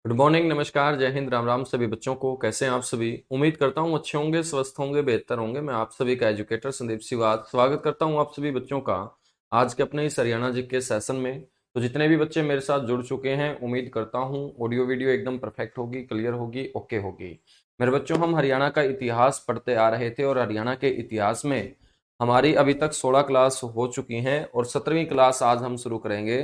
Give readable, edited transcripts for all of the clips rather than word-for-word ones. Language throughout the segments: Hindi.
गुड मॉर्निंग, नमस्कार, जय हिंद, राम राम सभी बच्चों को। कैसे हैं आप सभी? उम्मीद करता हूँ अच्छे होंगे, स्वस्थ होंगे, बेहतर होंगे। मैं आप सभी का एजुकेटर संदीप सिवात स्वागत करता हूँ आप सभी बच्चों का आज के अपने इस हरियाणा जी के सेशन में। तो जितने भी बच्चे मेरे साथ जुड़ चुके हैं, उम्मीद करता हूँ ऑडियो वीडियो एकदम परफेक्ट होगी, क्लियर होगी, ओके होगी। मेरे बच्चों, हम हरियाणा का इतिहास पढ़ते आ रहे थे और हरियाणा के इतिहास में हमारी अभी तक 16 क्लास हो चुकी हैं और 17वीं क्लास आज हम शुरू करेंगे।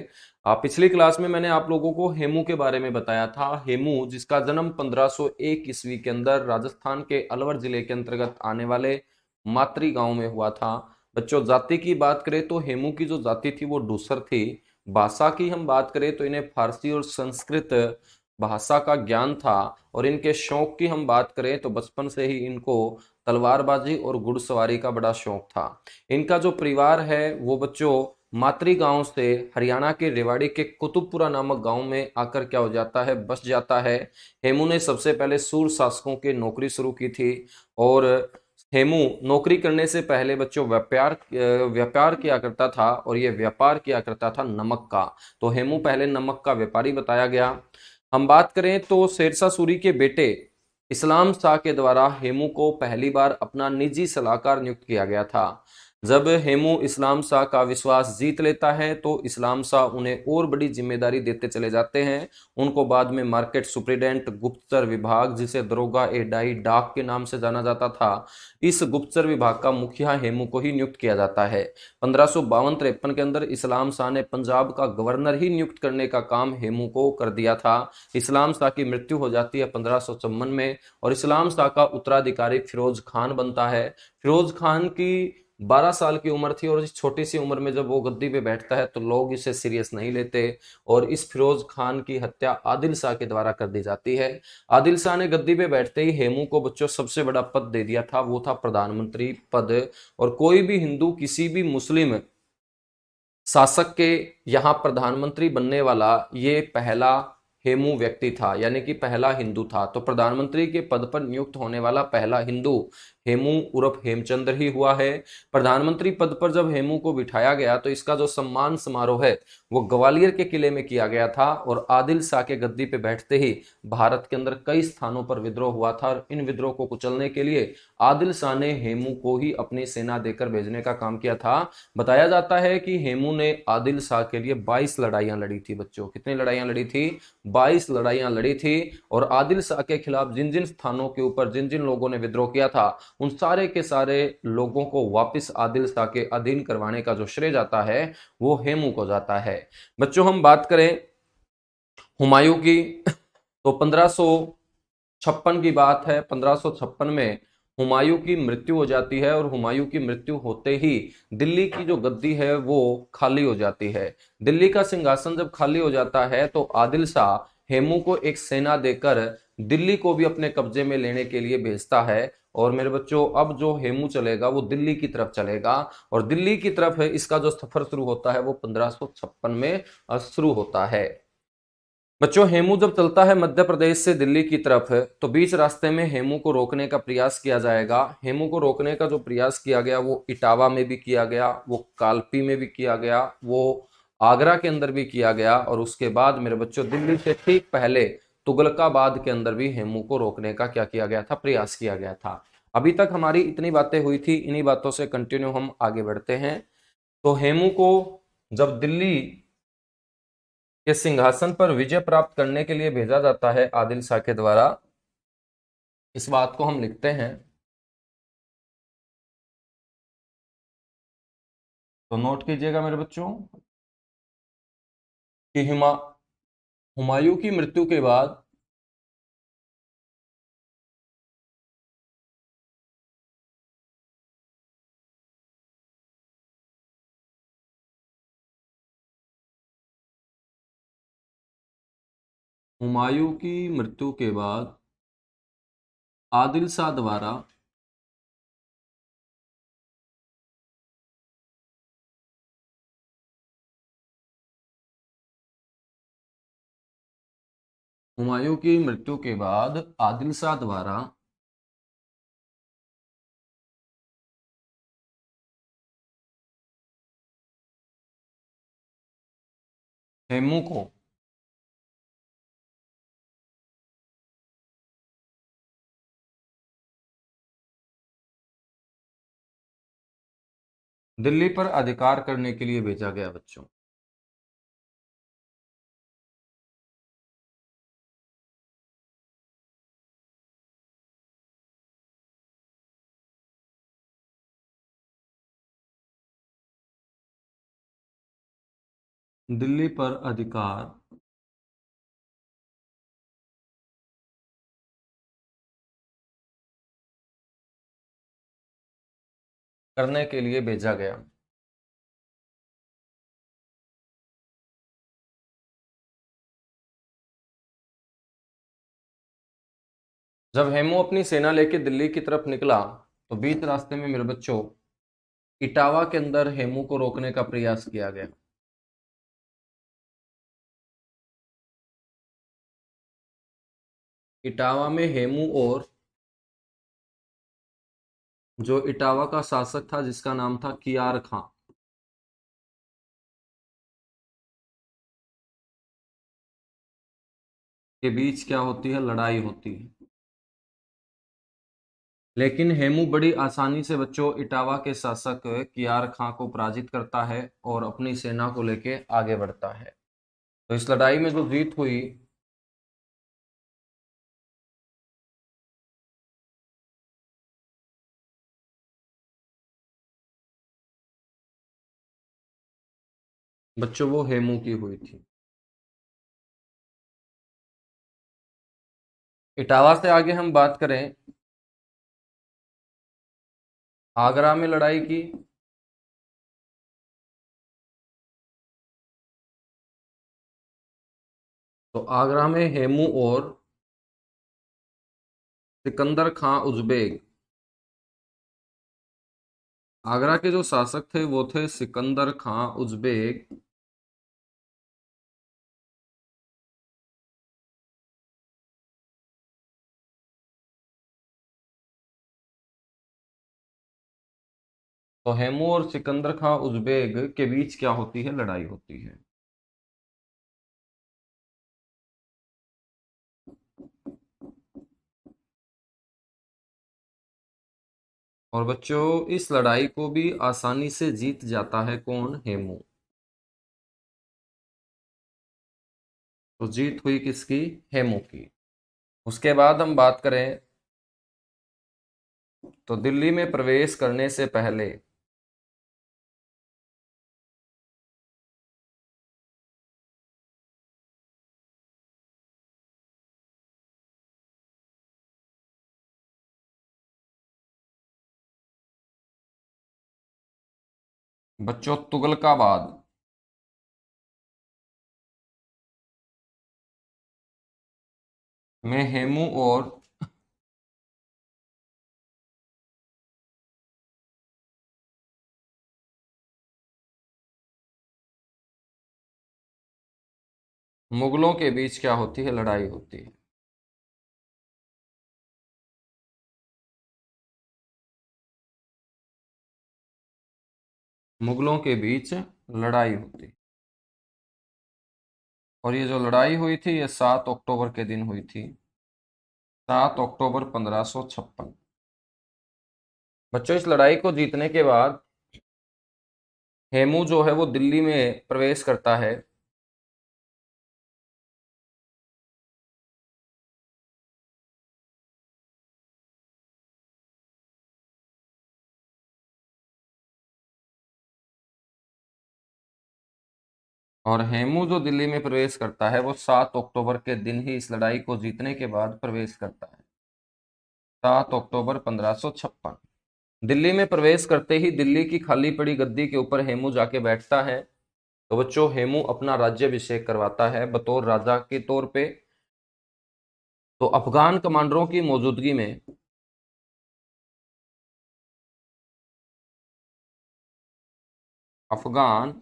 पिछली क्लास में मैंने आप लोगों को हेमू के बारे में बताया था। हेमू जिसका जन्म 1501 ईस्वी के अंदर राजस्थान के अलवर जिले के अंतर्गत आने वाले मातरी गांव में हुआ था। बच्चों, जाति की बात करें तो हेमू की जो जाति थी वो डूसर थी। भाषा की हम बात करें तो इन्हें फारसी और संस्कृत भाषा का ज्ञान था। और इनके शौक की हम बात करें तो बचपन से ही इनको तलवारबाजी और घुड़सवारी का बड़ा शौक था। इनका जो परिवार है वो बच्चों मातरी गांव से हरियाणा के रेवाड़ी के कुतुबपुरा नामक गांव में आकर क्या हो जाता है, बस जाता है। हेमू ने सबसे पहले सूर शासकों की नौकरी शुरू की थी। और हेमू नौकरी करने से पहले बच्चों व्यापार किया करता था और ये व्यापार किया करता था नमक का। तो हेमू पहले नमक का व्यापारी बताया गया। हम बात करें तो शेरशाह सूरी के बेटे इस्लाम शाह के द्वारा हेमू को पहली बार अपना निजी सलाहकार नियुक्त किया गया था। जब हेमू इस्लाम शाह का विश्वास जीत लेता है तो इस्लाम शाह उन्हें और बड़ी जिम्मेदारी देते चले जाते हैं। उनको बाद में मार्केट सुप्रिटेंडेंट गुप्तचर विभाग, जिसे दरोगा ए डाई डाक के नाम से जाना जाता था, इस गुप्तचर विभाग का मुखिया हेमू को ही नियुक्त किया जाता है। 1552-53 के अंदर इस्लाम शाह ने पंजाब का गवर्नर ही नियुक्त करने का काम हेमू को कर दिया था। इस्लाम शाह की मृत्यु हो जाती है 1554 में और इस्लाम शाह का उत्तराधिकारी फिरोज खान बनता है। फिरोज खान की 12 साल की उम्र थी और इस छोटी सी उम्र में जब वो गद्दी पे बैठता है तो लोग इसे सीरियस नहीं लेते। और इस फिरोज खान की हत्या आदिल शाह के द्वारा कर दी जाती है। आदिल शाह ने गद्दी पे बैठते ही हेमू को बच्चों सबसे बड़ा पद दे दिया था, वो था प्रधानमंत्री पद। और कोई भी हिंदू किसी भी मुस्लिम शासक के यहाँ प्रधानमंत्री बनने वाला ये पहला हेमू व्यक्ति था, यानी कि पहला हिंदू था। तो प्रधानमंत्री के पद पर नियुक्त होने वाला पहला हिंदू हेमू उर्फ हेमचंद्र ही हुआ है। प्रधानमंत्री पद पर जब हेमू को बिठाया गया तो इसका जो सम्मान समारोह है वो ग्वालियर के किले में किया गया था। और आदिल शाह के गद्दी पे बैठते ही भारत के अंदर कई स्थानों पर विद्रोह हुआ था और इन विद्रोह को कुचलने के लिए आदिल शाह ने हेमू को ही अपनी सेना देकर भेजने का काम किया था। बताया जाता है कि हेमू ने आदिल शाह के लिए 22 लड़ाइयां लड़ी थी। बच्चों, कितनी लड़ाइयां लड़ी थी? 22 लड़ाइयां लड़ी थी। और आदिल शाह के खिलाफ जिन जिन स्थानों के ऊपर जिन जिन लोगों ने विद्रोह किया था उन सारे के सारे लोगों को वापस आदिल शाह के अधीन करवाने का जो श्रेय जाता है वो हेमू को जाता है। बच्चों, हम बात करें हुमायूं की तो 1556 की बात है। 1556 में हुमायूं की मृत्यु हो जाती है और हुमायूं की मृत्यु होते ही दिल्ली की जो गद्दी है वो खाली हो जाती है। दिल्ली का सिंहासन जब खाली हो जाता है तो आदिल शाह हेमू को एक सेना देकर दिल्ली को भी अपने कब्जे में लेने के लिए भेजता है। और मेरे बच्चों, अब जो हेमू चलेगा वो दिल्ली की तरफ चलेगा। और दिल्ली की तरफ इसका जो सफर शुरू होता है वो 1556 में शुरू होता है। बच्चों, हेमू जब चलता है मध्य प्रदेश से दिल्ली की तरफ तो बीच रास्ते में हेमू को रोकने का प्रयास किया जाएगा। हेमू को रोकने का जो प्रयास किया गया वो इटावा में भी किया गया, वो कालपी में भी किया गया, वो आगरा के अंदर भी किया गया और उसके बाद मेरे बच्चों दिल्ली से ठीक पहले तुगलकाबाद के अंदर भी हेमू को रोकने का क्या किया गया था, प्रयास किया गया था। अभी तक हमारी इतनी बातें हुई थी, इन्हीं बातों से कंटिन्यू हम आगे बढ़ते हैं। तो हेमू को जब दिल्ली के सिंहासन पर विजय प्राप्त करने के लिए भेजा जाता है आदिल शाह के द्वारा, इस बात को हम लिखते हैं। तो नोट कीजिएगा मेरे बच्चों कि हुमायूं की मृत्यु के बाद हुमायूं की मृत्यु के बाद आदिल शाह द्वारा हुमायूं की मृत्यु के बाद आदिल शाह द्वारा हेमू को दिल्ली पर अधिकार करने के लिए भेजा गया बच्चों। दिल्ली पर अधिकार करने के लिए भेजा गया। जब हेमू अपनी सेना लेके दिल्ली की तरफ निकला तो बीच रास्ते में मेरे बच्चों इटावा के अंदर हेमू को रोकने का प्रयास किया गया। इटावा में हेमू और जो इटावा का शासक था जिसका नाम था कियार खां के बीच क्या होती है, लड़ाई होती है। लेकिन हेमू बड़ी आसानी से बच्चों इटावा के शासक कियार खां को पराजित करता है और अपनी सेना को लेके आगे बढ़ता है। तो इस लड़ाई में जो जीत हुई, बच्चों वो हेमू की हुई थी। इटावा से आगे हम बात करें, आगरा में लड़ाई की। तो आगरा में हेमू और सिकंदर खां उज़्बेक, आगरा के जो शासक थे वो थे सिकंदर खां उज़्बेक। तो हेमू और सिकंदर खां उज़्बेक के बीच क्या होती है, लड़ाई होती है। और बच्चों इस लड़ाई को भी आसानी से जीत जाता है कौन, हेमू। तो जीत हुई किसकी, हेमू की। उसके बाद हम बात करें तो दिल्ली में प्रवेश करने से पहले बच्चों तुगलकाबाद में हेमू और मुगलों के बीच क्या होती है, लड़ाई होती है। मुगलों के बीच लड़ाई होती है। और ये जो लड़ाई हुई थी ये 7 अक्टूबर के दिन हुई थी, 7 अक्टूबर 1556। बच्चों इस लड़ाई को जीतने के बाद हेमू जो है वो दिल्ली में प्रवेश करता है। और हेमू जो दिल्ली में प्रवेश करता है वो 7 अक्टूबर के दिन ही इस लड़ाई को जीतने के बाद प्रवेश करता है, 7 अक्टूबर 1556। दिल्ली में प्रवेश करते ही दिल्ली की खाली पड़ी गद्दी के ऊपर हेमू जाके बैठता है। तो बच्चों हेमू अपना राज्याभिषेक करवाता है बतौर राजा के तौर पे। तो अफगान कमांडरों की मौजूदगी में अफगान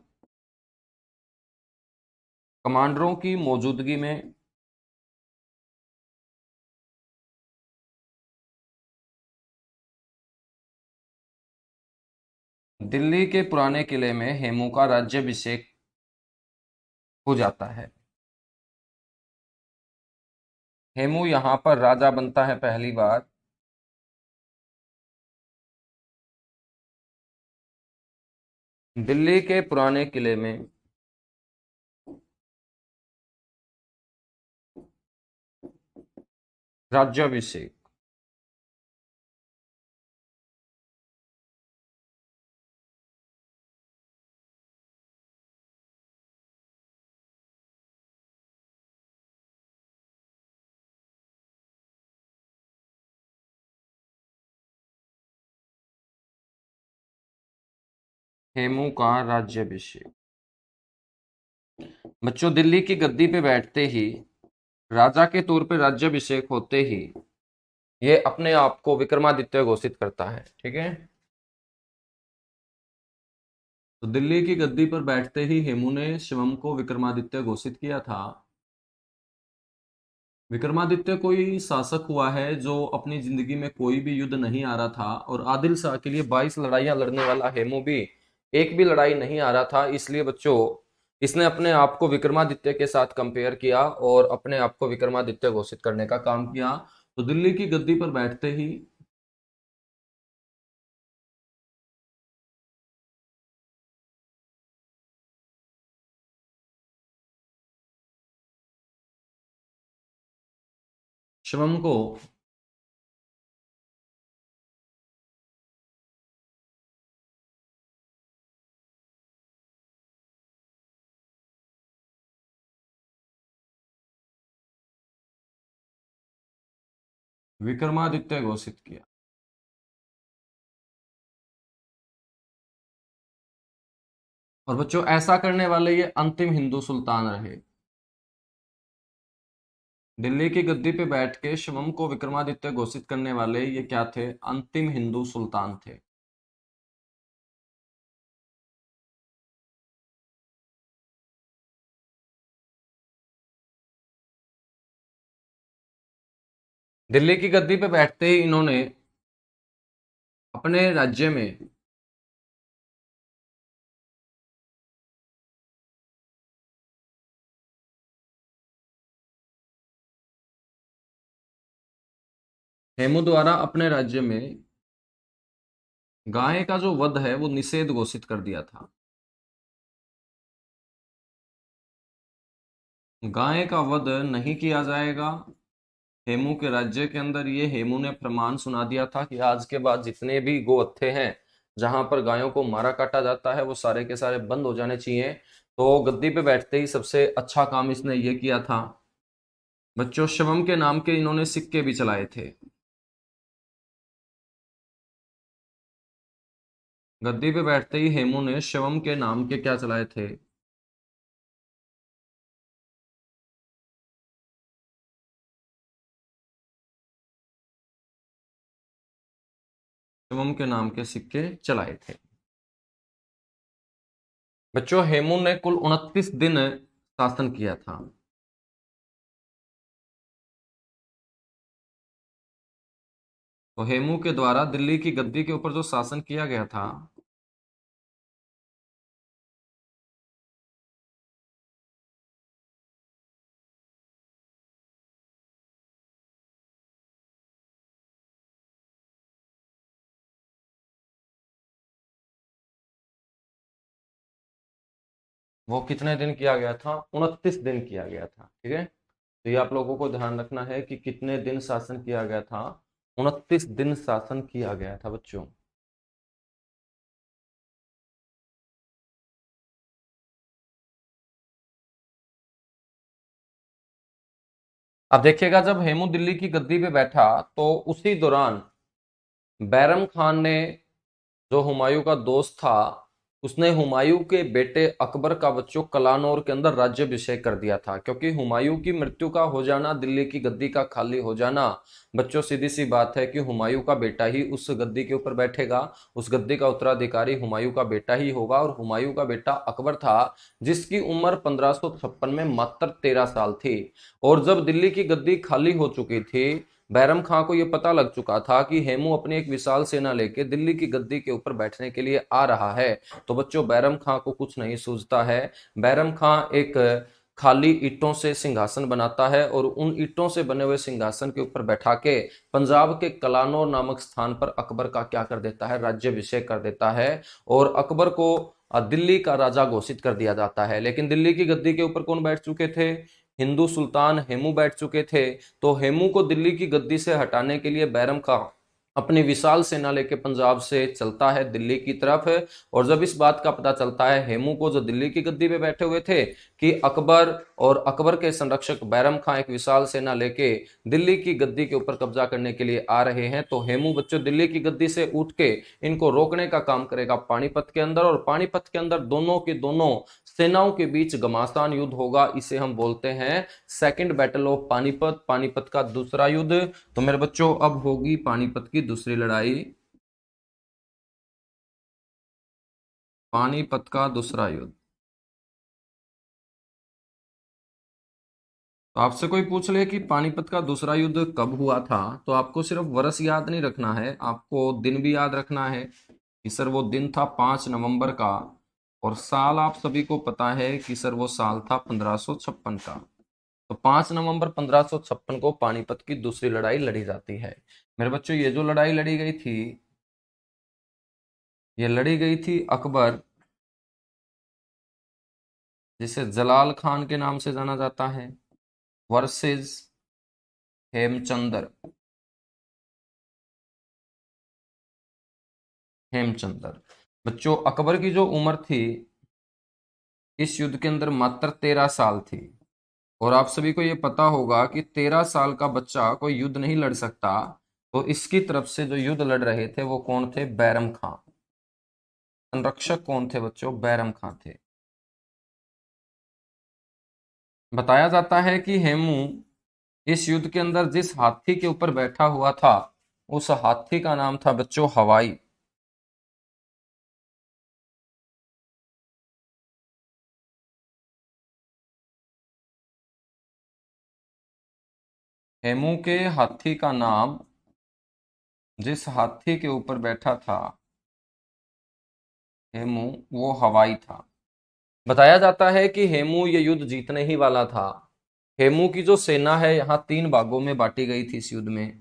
कमांडरों की मौजूदगी में दिल्ली के पुराने किले में हेमू का राज्याभिषेक हो जाता है। हेमू यहाँ पर राजा बनता है पहली बार। दिल्ली के पुराने किले में राज्याभिषेक। हेमू का राज्याभिषेक। बच्चों, दिल्ली की गद्दी पे बैठते ही, राजा के तौर पे राज्याभिषेक होते ही, ये अपने आप को विक्रमादित्य घोषित करता है। ठीक है, तो दिल्ली की गद्दी पर बैठते ही हेमू ने शिवम को विक्रमादित्य घोषित किया था। विक्रमादित्य कोई शासक हुआ है जो अपनी जिंदगी में कोई भी युद्ध नहीं आ रहा था, और आदिल शाह के लिए 22 लड़ाइयां लड़ने वाला हेमू भी एक भी लड़ाई नहीं आ रहा था। इसलिए बच्चों, इसने अपने आप को विक्रमादित्य के साथ कंपेयर किया और अपने आप को विक्रमादित्य घोषित करने का काम किया। तो दिल्ली की गद्दी पर बैठते ही शिवम को विक्रमादित्य घोषित किया। और बच्चों, ऐसा करने वाले ये अंतिम हिंदू सुल्तान रहे। दिल्ली की गद्दी पे बैठ के शिवम को विक्रमादित्य घोषित करने वाले ये क्या थे? अंतिम हिंदू सुल्तान थे। दिल्ली की गद्दी पे बैठते ही इन्होंने अपने राज्य में हेमू द्वारा अपने राज्य में गाय का जो वध है वो निषेध घोषित कर दिया था। गाय का वध नहीं किया जाएगा हेमू के राज्य के अंदर। ये हेमू ने प्रमाण सुना दिया था कि आज के बाद जितने भी गोहत्थे हैं, जहां पर गायों को मारा काटा जाता है, वो सारे के सारे बंद हो जाने चाहिए। तो गद्दी पे बैठते ही सबसे अच्छा काम इसने ये किया था। बच्चों, शिवम के नाम के इन्होंने सिक्के भी चलाए थे। गद्दी पे बैठते ही हेमू ने शिवम के नाम के क्या चलाए थे? शिवम के नाम के सिक्के चलाए थे। बच्चों, हेमू ने कुल 29 दिन शासन किया था। तो हेमू के द्वारा दिल्ली की गद्दी के ऊपर जो शासन किया गया था, वो कितने दिन किया गया था? 29 दिन किया गया था। ठीक है, तो ये आप लोगों को ध्यान रखना है कि कितने दिन शासन किया गया था। 29 दिन शासन किया गया था बच्चों। अब देखिएगा, जब हेमू दिल्ली की गद्दी पे बैठा तो उसी दौरान बैरम खान ने, जो हुमायूं का दोस्त था, उसने हुमायूं के बेटे अकबर का बच्चों कलानौर के अंदर राज्याभिषेक कर दिया था। क्योंकि हुमायूं की मृत्यु का हो जाना, दिल्ली की गद्दी का खाली हो जाना, बच्चों सीधी सी बात है कि हुमायूं का बेटा ही उस गद्दी के ऊपर बैठेगा। उस गद्दी का उत्तराधिकारी हुमायूं का बेटा ही होगा। और हुमायूं का बेटा अकबर था, जिसकी उम्र 1556 में मात्र 13 साल थी। और जब दिल्ली की गद्दी खाली हो चुकी थी, बैरम खां को यह पता लग चुका था कि हेमू अपनी एक विशाल सेना लेके दिल्ली की गद्दी के ऊपर बैठने के लिए आ रहा है। तो बच्चों, बैरम खां को कुछ नहीं सूझता है। बैरम खां एक खाली ईंटों से सिंहासन बनाता है और उन ईंटों से बने हुए सिंहासन के ऊपर बैठा के पंजाब के कलानौर नामक स्थान पर अकबर का क्या कर देता है, राज्याभिषेक कर देता है और अकबर को दिल्ली का राजा घोषित कर दिया जाता है। लेकिन दिल्ली की गद्दी के ऊपर कौन बैठ चुके थे, हिंदू सुल्तान हेमू बैठ चुके थे। तो हेमू को दिल्ली की गद्दी से हटाने के लिए बैरम खां अपनी विशाल सेना लेके पंजाब से चलता है दिल्ली की तरफ। और जब इस बात का पता चलता है हेमू को, जो दिल्ली की गद्दी पे बैठे हुए थे, कि अकबर और अकबर के संरक्षक बैरम खां एक विशाल सेना लेके दिल्ली की गद्दी के ऊपर कब्जा करने के लिए आ रहे हैं, तो हेमू बच्चों दिल्ली की गद्दी से उठ के इनको रोकने का काम करेगा पानीपत के अंदर। और पानीपत के अंदर दोनों के दोनों सेनाओं के बीच घमासान युद्ध होगा। इसे हम बोलते हैं second battle of Panipat, Panipat का दूसरा युद्ध। तो मेरे बच्चों अब होगी पानीपत की दूसरी लड़ाई, पानीपत का दूसरा युद्ध। तो आपसे कोई पूछ ले कि पानीपत का दूसरा युद्ध कब हुआ था, तो आपको सिर्फ वर्ष याद नहीं रखना है, आपको दिन भी याद रखना है कि सर वो दिन था 5 नवंबर का, और साल आप सभी को पता है कि सर वो साल था 1556 का। तो 5 नवंबर 1556 को पानीपत की दूसरी लड़ाई लड़ी जाती है। मेरे बच्चों ये जो लड़ाई लड़ी गई थी, ये लड़ी गई थी अकबर, जिसे जलाल खान के नाम से जाना जाता है, वर्सेस हेमचंद्र। हेमचंद्र बच्चों, अकबर की जो उम्र थी इस युद्ध के अंदर मात्र 13 साल थी। और आप सभी को यह पता होगा कि 13 साल का बच्चा कोई युद्ध नहीं लड़ सकता। तो इसकी तरफ से जो युद्ध लड़ रहे थे वो कौन थे, बैरम खां। संरक्षक कौन थे बच्चों, बैरम खां थे। बताया जाता है कि हेमू इस युद्ध के अंदर जिस हाथी के ऊपर बैठा हुआ था, उस हाथी का नाम था बच्चों हवाई। हेमू के हाथी का नाम, जिस हाथी के ऊपर बैठा था हेमू, वो हवाई था। बताया जाता है कि हेमू ये युद्ध जीतने ही वाला था। हेमू की जो सेना है यहाँ 3 भागों में बांटी गई थी इस युद्ध में।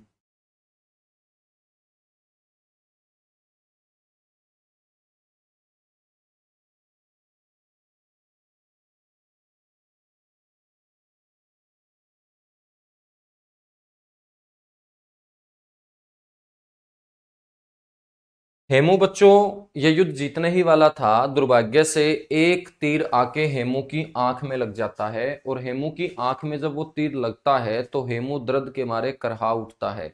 हेमू बच्चों ये युद्ध जीतने ही वाला था। दुर्भाग्य से एक तीर आके हेमू की आंख में लग जाता है, और हेमू की आंख में जब वो तीर लगता है तो हेमू दर्द के मारे करहा उठता है।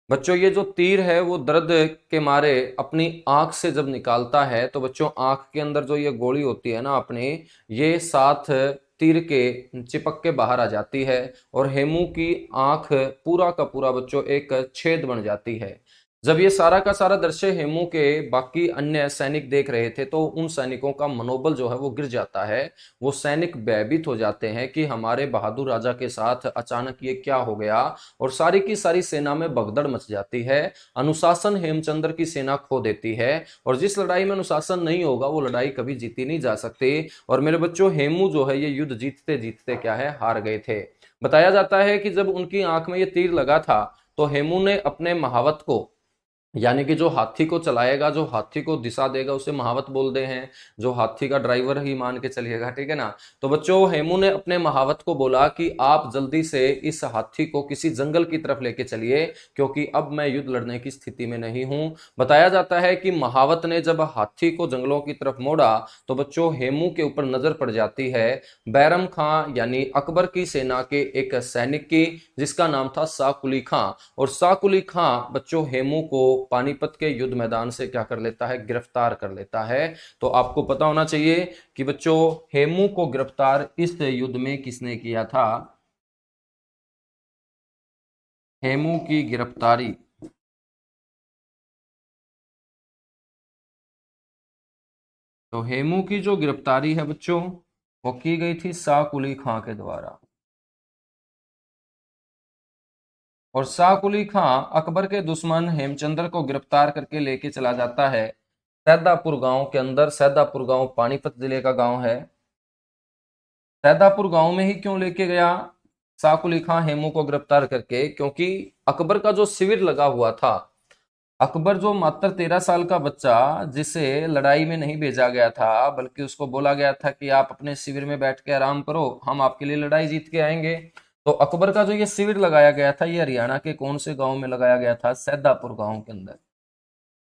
बच्चों ये जो तीर है वो दर्द के मारे अपनी आंख से जब निकालता है, तो बच्चों आंख के अंदर जो ये गोली होती है ना अपनी, ये साथ तीर के चिपक के बाहर आ जाती है, और हेमू की आंख पूरा का पूरा बच्चों एक छेद बन जाती है। जब ये सारा का सारा दृश्य हेमू के बाकी अन्य सैनिक देख रहे थे, तो उन सैनिकों का मनोबल जो है वो गिर जाता है। वो सैनिक भयभीत हो जाते हैं कि हमारे बहादुर राजा के साथ अचानक ये क्या हो गया, और सारी की सारी सेना में भगदड़ मच जाती है। अनुशासन हेमचंद्र की सेना खो देती है, और जिस लड़ाई में अनुशासन नहीं होगा वो लड़ाई कभी जीती नहीं जा सकती। और मेरे बच्चों हेमू जो है ये युद्ध जीतते जीतते क्या है, हार गए थे। बताया जाता है कि जब उनकी आंख में ये तीर लगा था, तो हेमू ने अपने महावत को, यानी कि जो हाथी को चलाएगा, जो हाथी को दिशा देगा, उसे महावत बोलते हैं, जो हाथी का ड्राइवर ही मान के चलिएगा, ठीक है ना। तो बच्चों हेमू ने अपने महावत को बोला कि आप जल्दी से इस हाथी को किसी जंगल की तरफ लेके चलिए, क्योंकि अब मैं युद्ध लड़ने की स्थिति में नहीं हूं। बताया जाता है कि महावत ने जब हाथी को जंगलों की तरफ मोड़ा, तो बच्चों हेमू के ऊपर नजर पड़ जाती है बैरम खां यानी अकबर की सेना के एक सैनिक की, जिसका नाम था साकुली खां। और साकुली खां बच्चों हेमू को पानीपत के युद्ध मैदान से क्या कर लेता है, गिरफ्तार कर लेता है। तो आपको पता होना चाहिए कि बच्चों हेमू को गिरफ्तार इस युद्ध में किसने किया था। हेमू की गिरफ्तारी, तो हेमू की जो गिरफ्तारी है बच्चों, वो की गई थी साकुली खां के द्वारा। और साकुली खां अकबर के दुश्मन हेमचंद्र को गिरफ्तार करके लेके चला जाता है सैदापुर गांव के अंदर। सैदापुर गांव पानीपत जिले का गांव है। सैदापुर गांव में ही क्यों लेके गया साकुली खां हेमू को गिरफ्तार करके? क्योंकि अकबर का जो शिविर लगा हुआ था, अकबर जो मात्र 13 साल का बच्चा, जिसे लड़ाई में नहीं भेजा गया था बल्कि उसको बोला गया था कि आप अपने शिविर में बैठ के आराम करो, हम आपके लिए लड़ाई जीत के आएंगे। तो अकबर का जो ये शिविर लगाया गया था, ये हरियाणा के कौन से गांव में लगाया गया था? सैदापुर गांव के अंदर।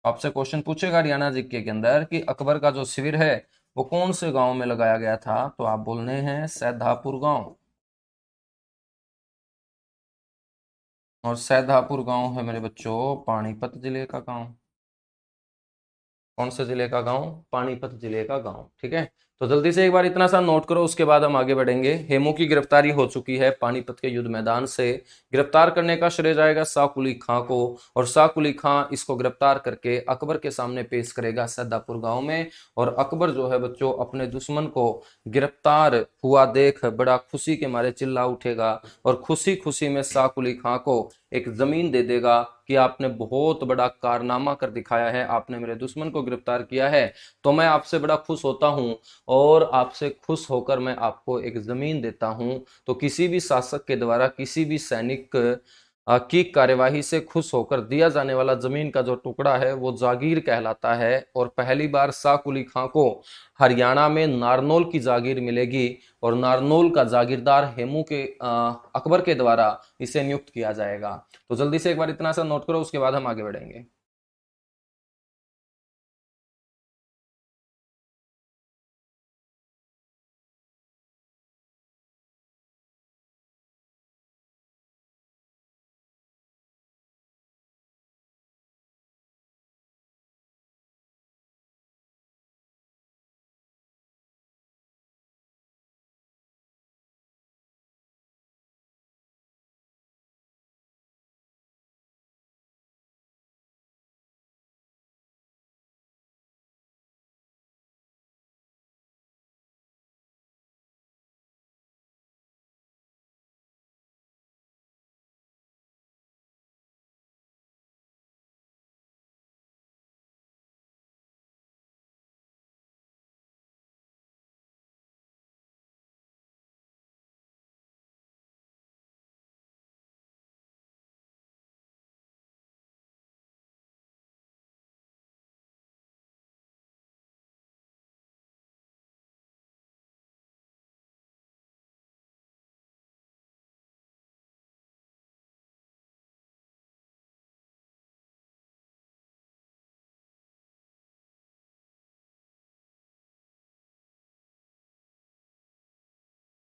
आपसे क्वेश्चन पूछेगा हरियाणा जीके के अंदर कि अकबर का जो शिविर है वो कौन से गांव में लगाया गया था, तो आप बोलने हैं सैदापुर गांव। और सैदापुर गांव है मेरे बच्चों पानीपत जिले का गांव। कौन से जिले का गांव? पानीपत जिले का गांव। ठीक है, तो जल्दी से एक बार इतना सा नोट करो, उसके बाद हम आगे बढ़ेंगे। हेमू की गिरफ्तारी हो चुकी है पानीपत के युद्ध मैदान से। गिरफ्तार करने का श्रेय जाएगा साकुली खां को, और साकुली खां इसको गिरफ्तार करके अकबर के सामने पेश करेगा सैदापुर गांव में। और अकबर जो है बच्चों अपने दुश्मन को गिरफ्तार हुआ देख बड़ा खुशी के मारे चिल्ला उठेगा, और खुशी खुशी में साकुली खां को एक जमीन दे देगा कि आपने बहुत बड़ा कारनामा कर दिखाया है, आपने मेरे दुश्मन को गिरफ्तार किया है, तो मैं आपसे बड़ा खुश होता हूं, और आपसे खुश होकर मैं आपको एक जमीन देता हूं। तो किसी भी शासक के द्वारा किसी भी सैनिक की कार्यवाही से खुश होकर दिया जाने वाला जमीन का जो टुकड़ा है वो जागीर कहलाता है। और पहली बार शाह कुली खां को हरियाणा में नारनौल की जागीर मिलेगी, और नारनौल का जागीरदार हेमू के अकबर के द्वारा इसे नियुक्त किया जाएगा। तो जल्दी से एक बार इतना सा नोट करो, उसके बाद हम आगे बढ़ेंगे।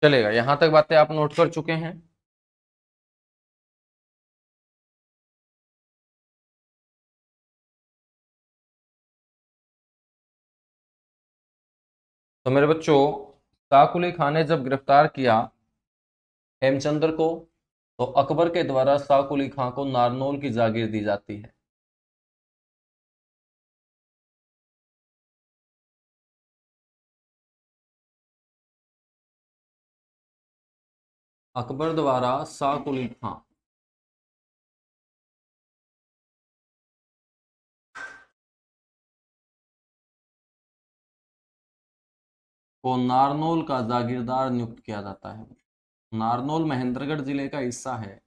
चलेगा, यहां तक बातें आप नोट कर चुके हैं? तो मेरे बच्चों, काकुली खान ने जब गिरफ्तार किया हेमचंद्र को, तो अकबर के द्वारा साकुली खां को नारनौल की जागीर दी जाती है। अकबर द्वारा साकुली खां को नारनौल का जागीरदार नियुक्त किया जाता है। नारनौल महेंद्रगढ़ जिले का हिस्सा है।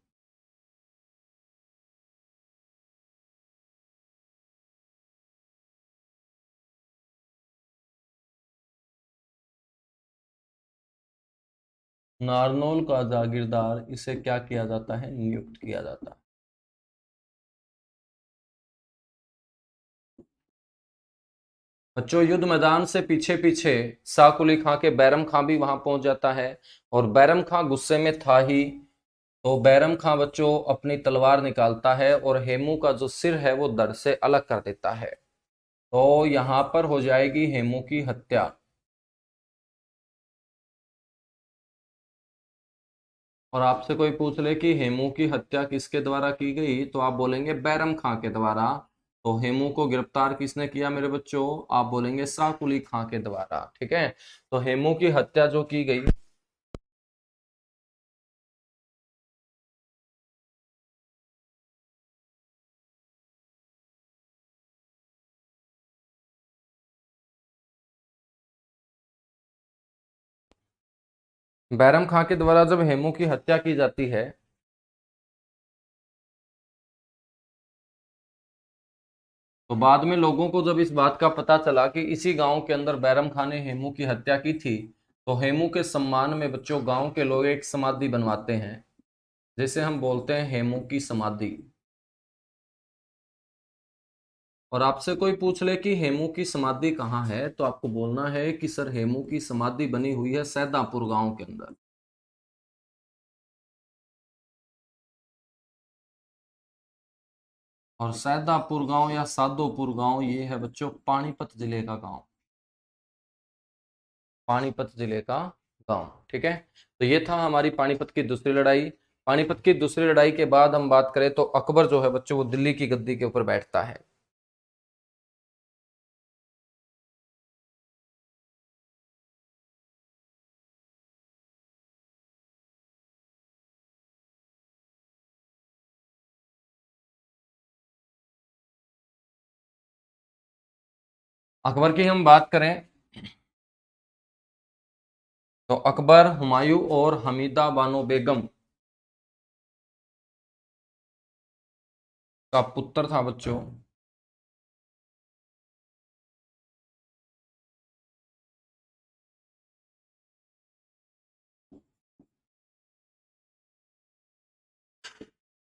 नारनौल का जागीरदार इसे क्या किया जाता है? नियुक्त किया जाता है। बच्चों, युद्ध मैदान से पीछे पीछे साकुली खां के बैरम खां भी वहां पहुंच जाता है, और बैरम खां गुस्से में था ही। तो बैरम खां बच्चों अपनी तलवार निकालता है और हेमू का जो सिर है वो धड़ से अलग कर देता है। तो यहां पर हो जाएगी हेमू की हत्या। और आपसे कोई पूछ ले कि हेमू की हत्या किसके द्वारा की गई, तो आप बोलेंगे बैरम खां के द्वारा। तो हेमू को गिरफ्तार किसने किया मेरे बच्चों? आप बोलेंगे साकुली खां के द्वारा। ठीक है, तो हेमू की हत्या जो की गई। बैरम खां के द्वारा जब हेमू की हत्या की जाती है तो बाद में लोगों को जब इस बात का पता चला कि इसी गांव के अंदर बैरम खां ने हेमू की हत्या की थी, तो हेमू के सम्मान में बच्चों गांव के लोग एक समाधि बनवाते हैं, जिसे हम बोलते हैं हेमू की समाधि। और आपसे कोई पूछ ले कि हेमू की समाधि कहाँ है, तो आपको बोलना है कि सर हेमू की समाधि बनी हुई है सैदापुर गांव के अंदर। और सैदापुर गांव या सादोपुर गांव ये है बच्चों पानीपत जिले का गांव, पानीपत जिले का गांव। ठीक है, तो ये था हमारी पानीपत की दूसरी लड़ाई। पानीपत की दूसरी लड़ाई के बाद हम बात करें तो अकबर जो है बच्चों वो दिल्ली की गद्दी के ऊपर बैठता है। अकबर की हम बात करें तो अकबर हुमायूं और हमीदा बानो बेगम का पुत्र था बच्चों।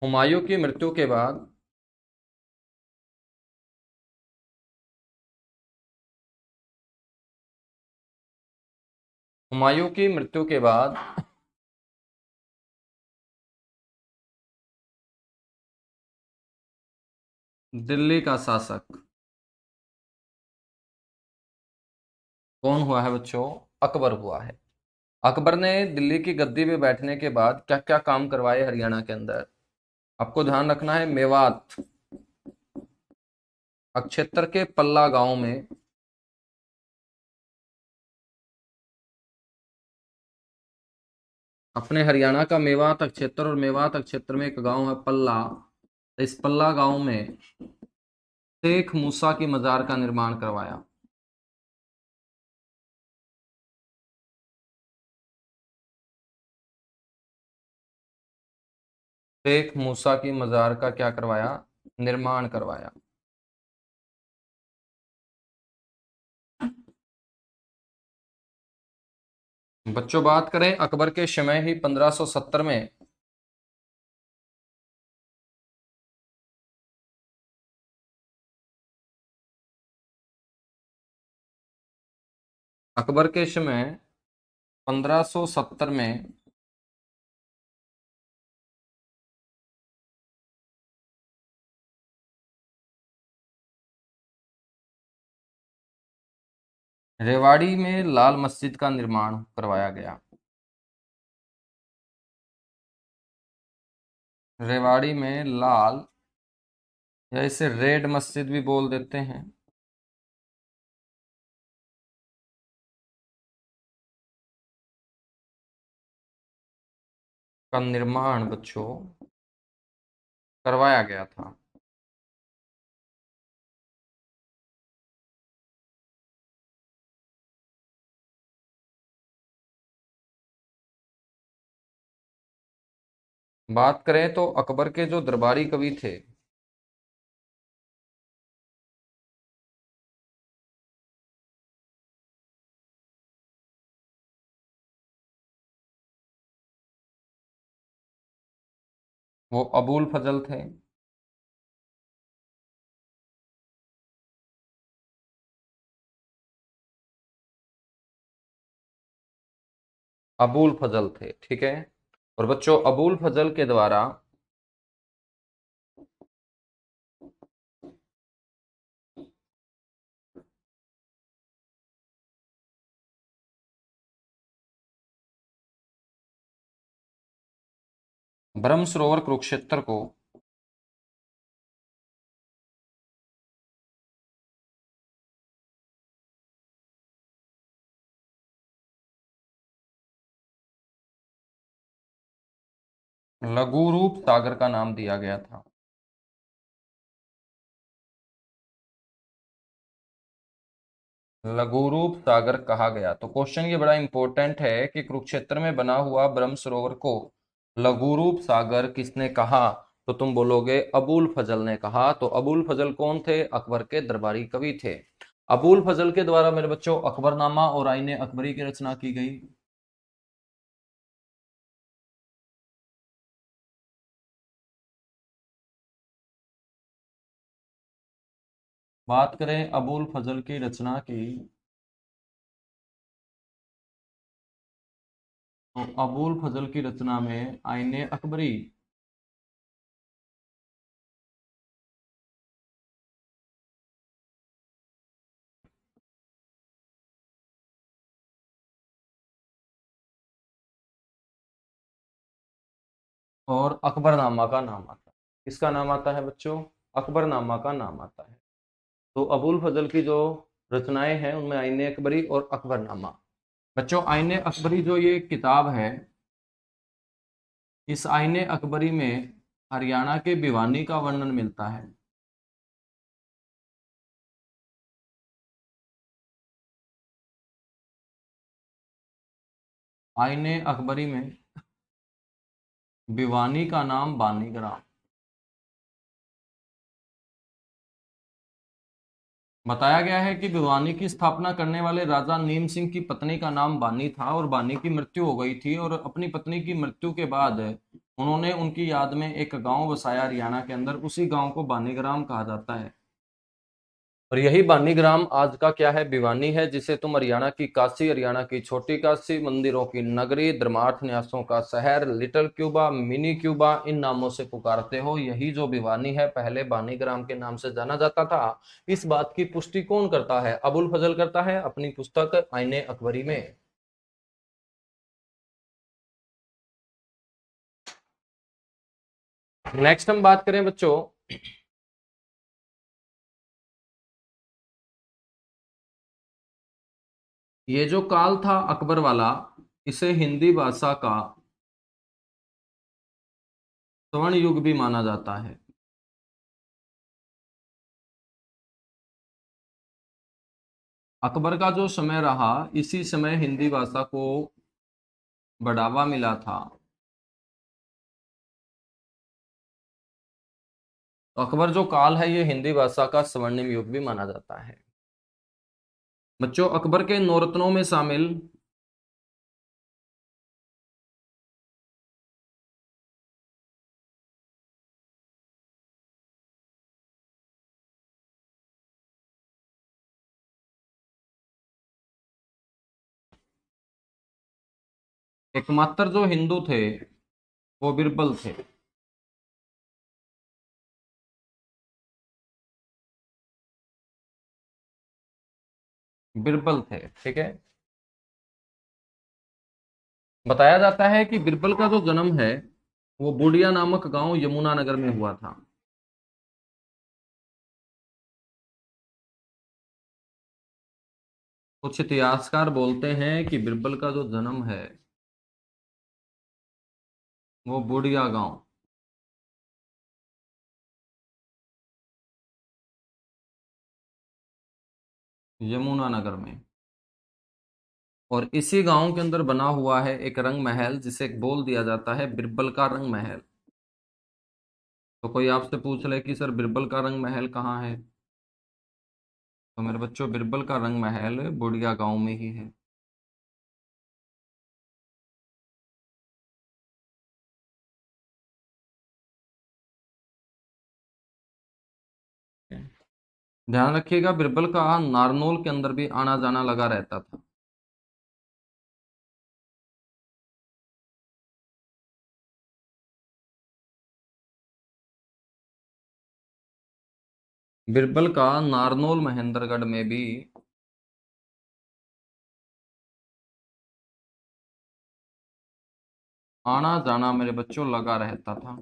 हुमायूं की मृत्यु के बाद हुमायूं की मृत्यु के बाद दिल्ली का शासक कौन हुआ है बच्चों? अकबर हुआ है। अकबर ने दिल्ली की गद्दी पे बैठने के बाद क्या क्या काम करवाए हरियाणा के अंदर? आपको ध्यान रखना है, मेवात अक्षेत्र के पल्ला गांव में अपने हरियाणा का मेवात क्षेत्र, और मेवात क्षेत्र में एक गांव है पल्ला, तो इस पल्ला गांव में शेख मूसा की मजार का निर्माण करवाया। शेख मूसा की मजार का क्या करवाया? निर्माण करवाया। बच्चों बात करें अकबर के समय ही 1570 में अकबर के समय 1570 में रेवाड़ी में लाल मस्जिद का निर्माण करवाया गया। रेवाड़ी में लाल, या इसे रेड मस्जिद भी बोल देते हैं, का निर्माण बच्चों करवाया गया था। बात करें तो अकबर के जो दरबारी कवि थे वो अबुल फजल थे। अबुल फजल थे, ठीक है। और बच्चों अबुल फजल के द्वारा ब्रह्म सरोवर कुरुक्षेत्र को लघु रूप सागर का नाम दिया गया था। लघु रूप सागर कहा गया? तो क्वेश्चन ये बड़ा इंपॉर्टेंट है कि कुरुक्षेत्र में बना हुआ ब्रह्म सरोवर को लघु रूप सागर किसने कहा? तो तुम बोलोगे अबुल फजल ने कहा। तो अबुल फजल कौन थे? अकबर के दरबारी कवि थे। अबुल फजल के द्वारा मेरे बच्चों अकबरनामा और आईने अकबरी की रचना की गई। बात करें अबुल फजल की रचना की, तो अबुल फजल की रचना में आईने अकबरी और अकबरनामा का नाम आता है। किसका नाम आता है बच्चों? अकबरनामा का नाम आता है। तो अबुल फजल की जो रचनाएं हैं उनमें आईने अकबरी और अकबरनामा। बच्चों आईने अकबरी जो ये किताब है, इस आईने अकबरी में हरियाणा के भिवानी का वर्णन मिलता है। आईने अकबरी में भिवानी का नाम बानीग्राम। बताया गया है कि भिवानी की स्थापना करने वाले राजा नीम सिंह की पत्नी का नाम बानी था और बानी की मृत्यु हो गई थी, और अपनी पत्नी की मृत्यु के बाद उन्होंने उनकी याद में एक गांव बसाया हरियाणा के अंदर। उसी गांव को बानीग्राम कहा जाता है। और यही बानीग्राम आज का क्या है? भिवानी है, जिसे तुम हरियाणा की काशी, हरियाणा की छोटी काशी, मंदिरों की नगरी, धर्मार्थ न्यासों का शहर, लिटिल क्यूबा, मिनी क्यूबा, इन नामों से पुकारते हो। यही जो भिवानी है पहले बानीग्राम के नाम से जाना जाता था। इस बात की पुष्टि कौन करता है? अबुल फजल करता है अपनी पुस्तक आईने अकबरी में। नेक्स्ट हम बात करें बच्चों, ये जो काल था अकबर वाला, इसे हिंदी भाषा का स्वर्ण युग भी माना जाता है। अकबर का जो समय रहा, इसी समय हिंदी भाषा को बढ़ावा मिला था। तो अकबर जो काल है ये हिंदी भाषा का स्वर्णिम युग भी माना जाता है। बच्चों अकबर के नौरत्नों में शामिल एकमात्र जो हिंदू थे वो बिरबल थे। बिरबल थे, ठीक है। बताया जाता है कि बिरबल का जो जन्म है वो बूडिया नामक गांव यमुनानगर में हुआ था। कुछ इतिहासकार बोलते हैं कि बिरबल का जो जन्म है वो बूडिया गांव यमुनानगर में, और इसी गांव के अंदर बना हुआ है एक रंग महल जिसे बोल दिया जाता है बिरबल का रंग महल। तो कोई आपसे पूछ ले कि सर बिरबल का रंग महल कहाँ है, तो मेरे बच्चों बिरबल का रंग महल बुढ़िया गांव में ही है। ध्यान रखिएगा बिरबल का नारनौल के अंदर भी आना जाना लगा रहता था। बिरबल का नारनौल महेंद्रगढ़ में भी आना जाना मेरे बच्चों लगा रहता था।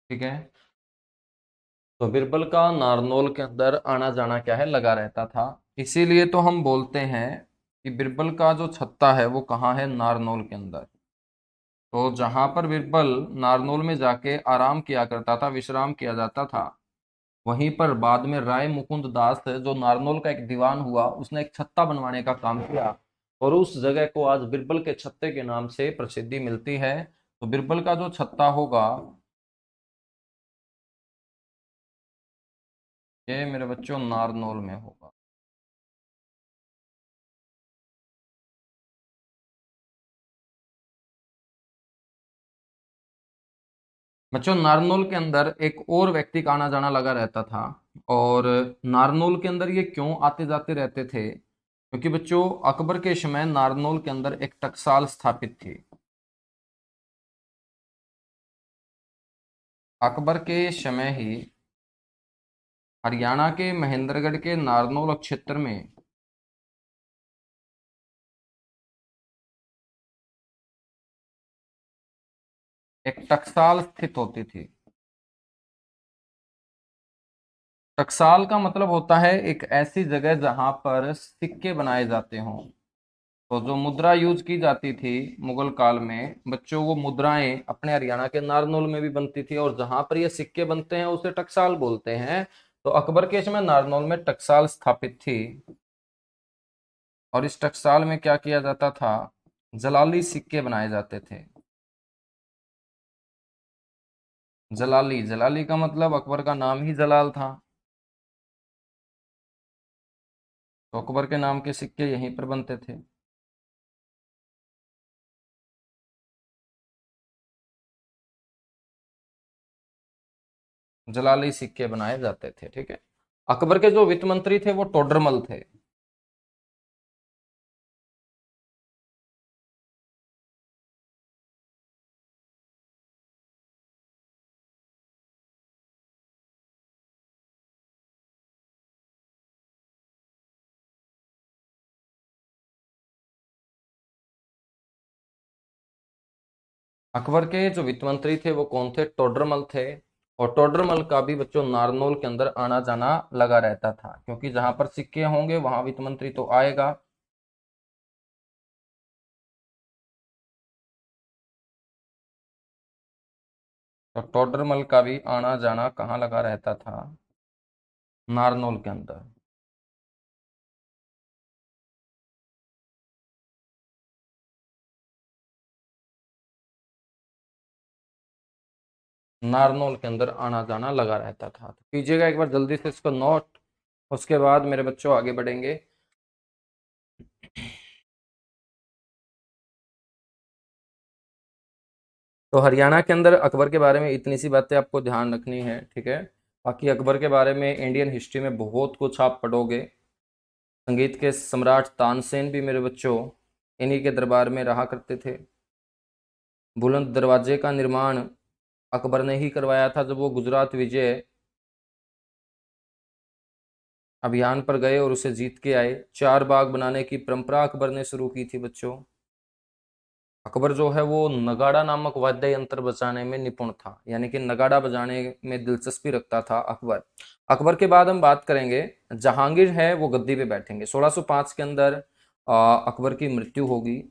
ठीक है। तो बिरबल का नारनौल के अंदर आना जाना क्या है? लगा रहता था। इसीलिए तो हम बोलते हैं कि बिरबल का जो छत्ता है वो कहाँ है, नारनौल के अंदर। तो जहां पर बिरबल नारनौल में जाके आराम किया करता था, विश्राम किया जाता था, वहीं पर बाद में राय मुकुंद दास जो नारनौल का एक दीवान हुआ, उसने एक छत्ता बनवाने का काम किया और उस जगह को आज बिरबल के छत्ते के नाम से प्रसिद्धि मिलती है। तो बिरबल का जो छत्ता होगा ये मेरे बच्चों नारनौल में होगा। बच्चों नारनौल के अंदर एक और व्यक्ति का आना जाना लगा रहता था। और नारनौल के अंदर ये क्यों आते जाते रहते थे, क्योंकि बच्चों अकबर के समय नारनौल के अंदर एक टकसाल स्थापित थी। अकबर के समय ही हरियाणा के महेंद्रगढ़ के नारनौल क्षेत्र में एक टकसाल स्थित होती थी। टकसाल का मतलब होता है एक ऐसी जगह जहां पर सिक्के बनाए जाते हों। तो जो मुद्रा यूज की जाती थी मुगल काल में बच्चों, वो मुद्राएं अपने हरियाणा के नारनौल में भी बनती थी, और जहां पर ये सिक्के बनते हैं उसे टकसाल बोलते हैं। तो अकबर के समय नारनौल में टकसाल स्थापित थी, और इस टकसाल में क्या किया जाता था, जलाली सिक्के बनाए जाते थे। जलाली, जलाली का मतलब अकबर का नाम ही जलाल था, तो अकबर के नाम के सिक्के यहीं पर बनते थे। जलाली सिक्के बनाए जाते थे, ठीक है। अकबर के जो वित्त मंत्री थे वो टोडरमल थे। अकबर के जो वित्त मंत्री थे वो कौन थे, टोडरमल थे। और टोडरमल का भी बच्चों नारनौल के अंदर आना जाना लगा रहता था, क्योंकि जहां पर सिक्के होंगे वहां वित्त मंत्री तो आएगा। तो टोडरमल का भी आना जाना कहाँ लगा रहता था, नारनौल के अंदर। नारनौल के अंदर आना जाना लगा रहता था। तो कीजिएगा एक बार जल्दी से इसको नोट, उसके बाद मेरे बच्चों आगे बढ़ेंगे। तो हरियाणा के अंदर अकबर के बारे में इतनी सी बातें आपको ध्यान रखनी है, ठीक है। बाकी अकबर के बारे में इंडियन हिस्ट्री में बहुत कुछ आप पढ़ोगे। संगीत के सम्राट तानसेन भी मेरे बच्चों इन्हीं के दरबार में रहा करते थे। बुलंद दरवाजे का निर्माण अकबर ने ही करवाया था जब वो गुजरात विजय अभियान पर गए और उसे जीत के आए। चार बाग बनाने की परंपरा अकबर ने शुरू की थी बच्चों। अकबर जो है वो नगाड़ा नामक वाद्य यंत्र बजाने में निपुण था, यानी कि नगाड़ा बजाने में दिलचस्पी रखता था अकबर। अकबर के बाद हम बात करेंगे, जहांगीर है वो गद्दी पे बैठेंगे। 1605 के अंदर अकबर की मृत्यु होगी।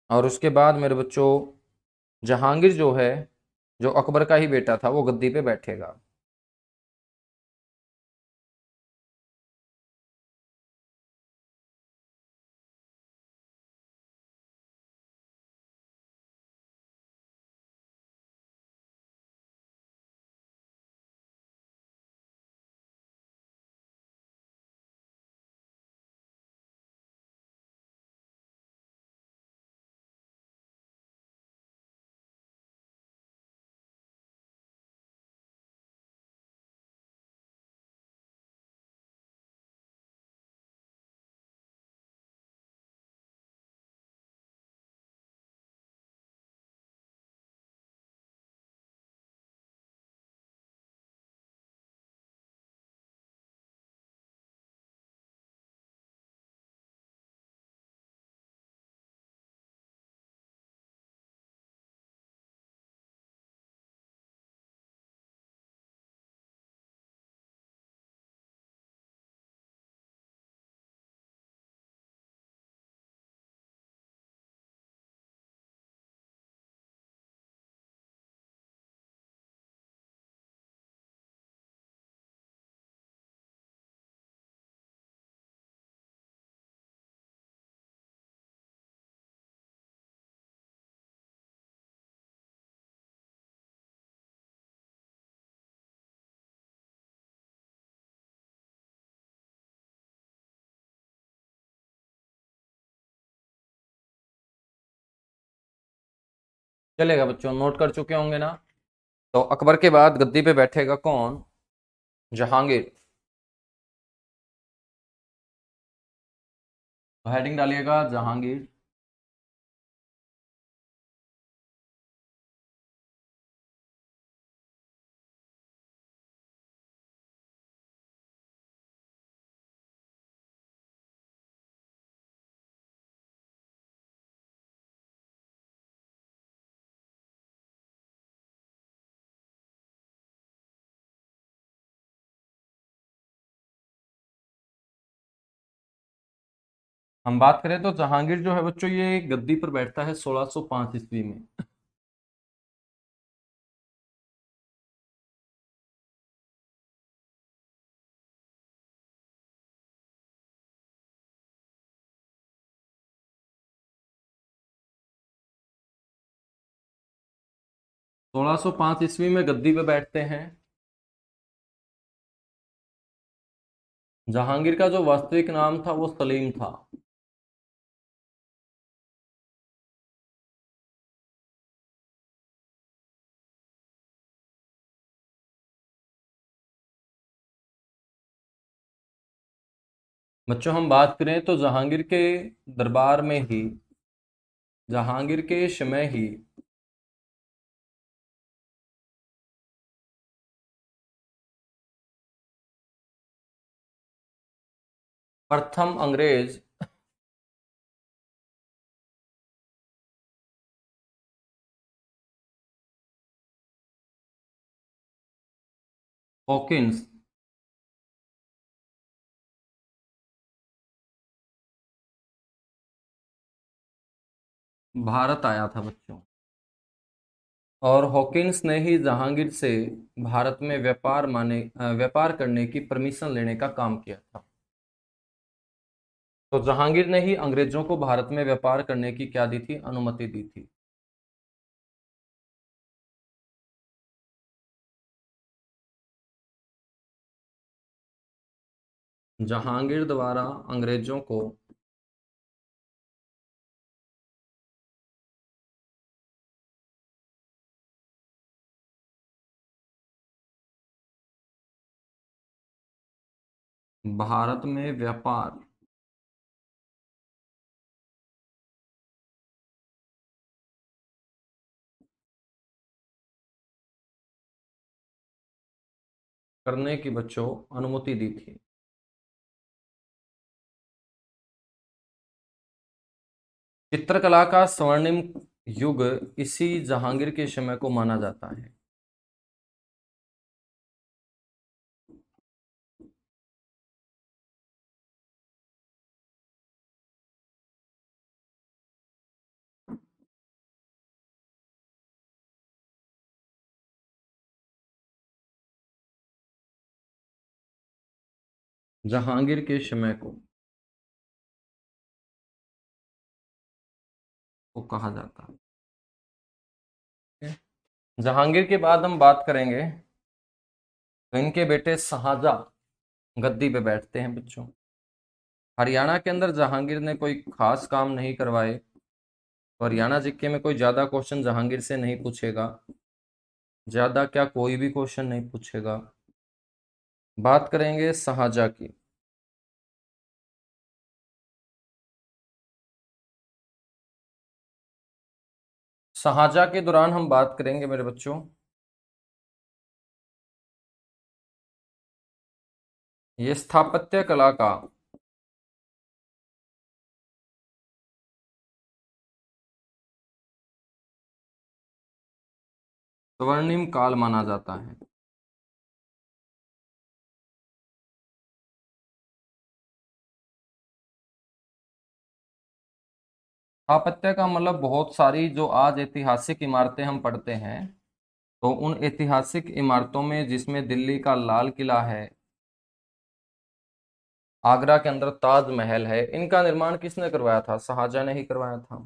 और उसके बाद मेरे बच्चों जहांगीर जो है, जो अकबर का ही बेटा था, वो गद्दी पे बैठेगा। चलेगा बच्चों, नोट कर चुके होंगे ना। तो अकबर के बाद गद्दी पे बैठेगा कौन? जहांगीर। तो हेडिंग डालिएगा जहांगीर। हम बात करें तो जहांगीर जो है बच्चों, ये गद्दी पर बैठता है 1605 ईस्वी में। 1605 ईस्वी में गद्दी पे बैठते हैं। जहांगीर का जो वास्तविक नाम था वो सलीम था। बच्चों हम बात करें तो जहांगीर के दरबार में ही, जहांगीर के समय ही प्रथम अंग्रेज हॉकिंस भारत आया था बच्चों। और हॉकिंस ने ही जहांगीर से भारत में व्यापार करने की परमिशन लेने का काम किया था। तो जहांगीर ने ही अंग्रेजों को भारत में व्यापार करने की क्या दी थी? अनुमति दी थी। जहांगीर द्वारा अंग्रेजों को भारत में व्यापार करने की बच्चों अनुमति दी थी। चित्रकला का स्वर्णिम युग इसी जहांगीर के समय को माना जाता है। जहांगीर के समय को कहा जाता है। जहांगीर के बाद हम बात करेंगे तो इनके बेटे शाहजहां गद्दी पे बैठते हैं बच्चों। हरियाणा के अंदर जहांगीर ने कोई खास काम नहीं करवाए, तो हरियाणा जीके में कोई ज्यादा क्वेश्चन जहांगीर से नहीं पूछेगा। ज्यादा क्या, कोई भी क्वेश्चन नहीं पूछेगा। बात करेंगे शाहजहां की। शाहजहां के दौरान हम बात करेंगे मेरे बच्चों, ये स्थापत्य कला का स्वर्णिम काल माना जाता है। स्थापत्य का मतलब बहुत सारी जो आज ऐतिहासिक इमारतें हम पढ़ते हैं, तो उन ऐतिहासिक इमारतों में जिसमें दिल्ली का लाल किला है, आगरा के अंदर ताजमहल है, इनका निर्माण किसने करवाया था? शाहजहां ने ही करवाया था।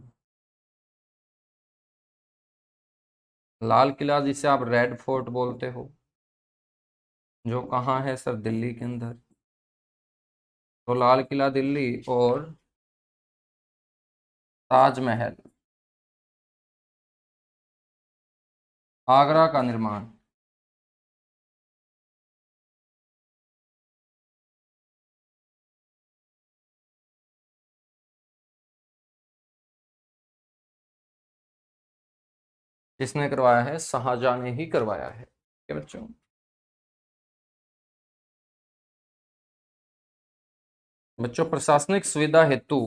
लाल किला जिसे आप रेड फोर्ट बोलते हो, जो कहाँ है सर? दिल्ली के अंदर। तो लाल किला दिल्ली और ताजमहल आगरा का निर्माण। किसने करवाया है? शाहजहां ने ही करवाया है। ठीक है बच्चों। बच्चों प्रशासनिक सुविधा हेतु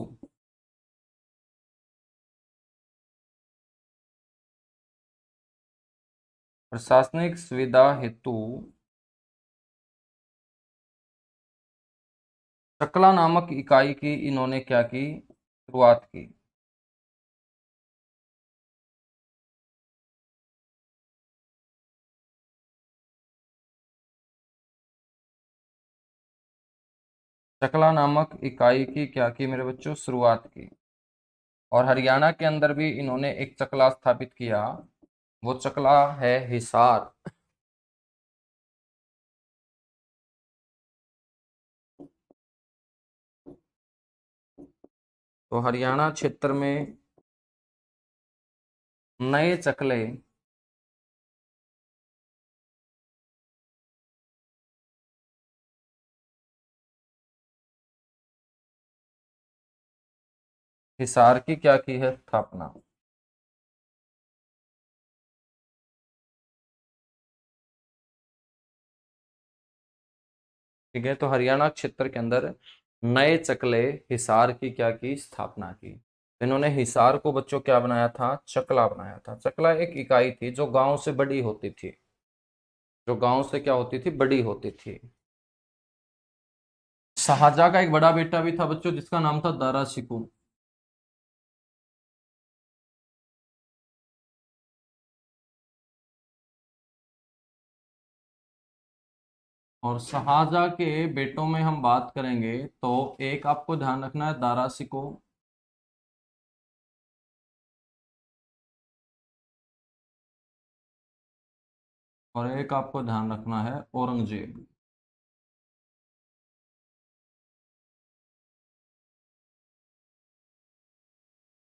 प्रशासनिक सुविधा हेतु चकला नामक इकाई की इन्होंने क्या की? शुरुआत की। चकला नामक इकाई की क्या की मेरे बच्चों? शुरुआत की। और हरियाणा के अंदर भी इन्होंने एक चकला स्थापित किया, वो चकला है हिसार। तो हरियाणा क्षेत्र में नए चकले हिसार की क्या की है? स्थापना। ठीक है, तो हरियाणा क्षेत्र के अंदर नए चकले हिसार की क्या की? स्थापना की। इन्होंने हिसार को बच्चों क्या बनाया था? चकला बनाया था। चकला एक इकाई थी जो गांव से बड़ी होती थी, जो गांव से क्या होती थी? बड़ी होती थी। शाहजहां का एक बड़ा बेटा भी था बच्चों, जिसका नाम था दारा शिकोह। और शाहजहां के बेटों में हम बात करेंगे तो एक आपको ध्यान रखना है दारा शिकोह, और एक आपको ध्यान रखना है औरंगजेब।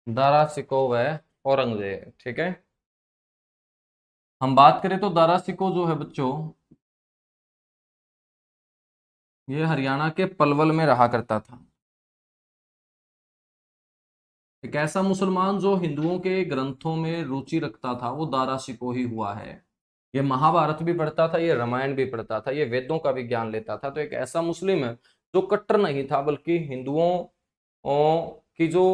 दारा शिकोह व औरंगजेब। ठीक है। हम बात करें तो दारा शिकोह जो है बच्चों, ये हरियाणा के पलवल में रहा करता था। एक ऐसा मुसलमान जो हिंदुओं के ग्रंथों में रुचि रखता था, वो दारा शिकोह ही हुआ है। ये महाभारत भी पढ़ता था, ये रामायण भी पढ़ता था, ये वेदों का भी ज्ञान लेता था। तो एक ऐसा मुस्लिम है जो कट्टर नहीं था, बल्कि हिंदुओं की जो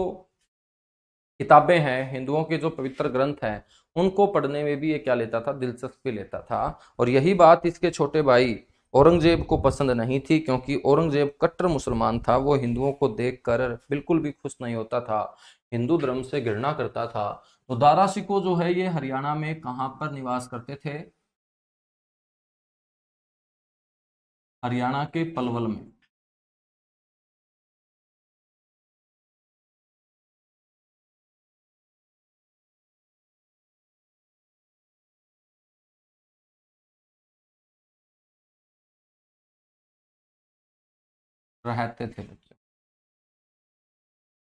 किताबें हैं, हिंदुओं के जो पवित्र ग्रंथ हैं, उनको पढ़ने में भी ये क्या लेता था? दिलचस्पी लेता था। और यही बात इसके छोटे भाई औरंगजेब को पसंद नहीं थी, क्योंकि औरंगजेब कट्टर मुसलमान था। वो हिंदुओं को देखकर बिल्कुल भी खुश नहीं होता था, हिंदू धर्म से घृणा करता था। तो दारा शिकोह जो है ये हरियाणा में कहाँ पर निवास करते थे? हरियाणा के पलवल में रहते थे बच्चे।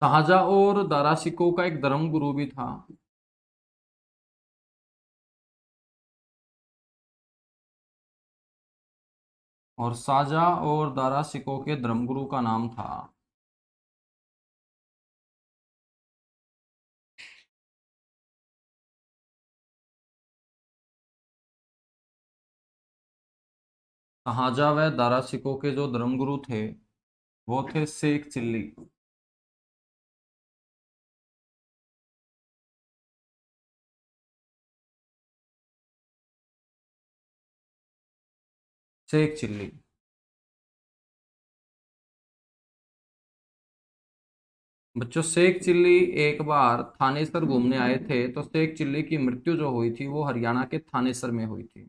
शाहजहां और दारा शिकोह का एक धर्म गुरु भी था। और शाहजहां और दारा शिकोह के धर्मगुरु का नाम था। शाहजहां व दारा शिकोह के जो धर्मगुरु थे वो थे शेख चिल्ली। शेख चिल्ली। बच्चों शेख चिल्ली एक बार थानेसर घूमने आए थे, तो शेख चिल्ली की मृत्यु जो हुई थी वो हरियाणा के थानेसर में हुई थी।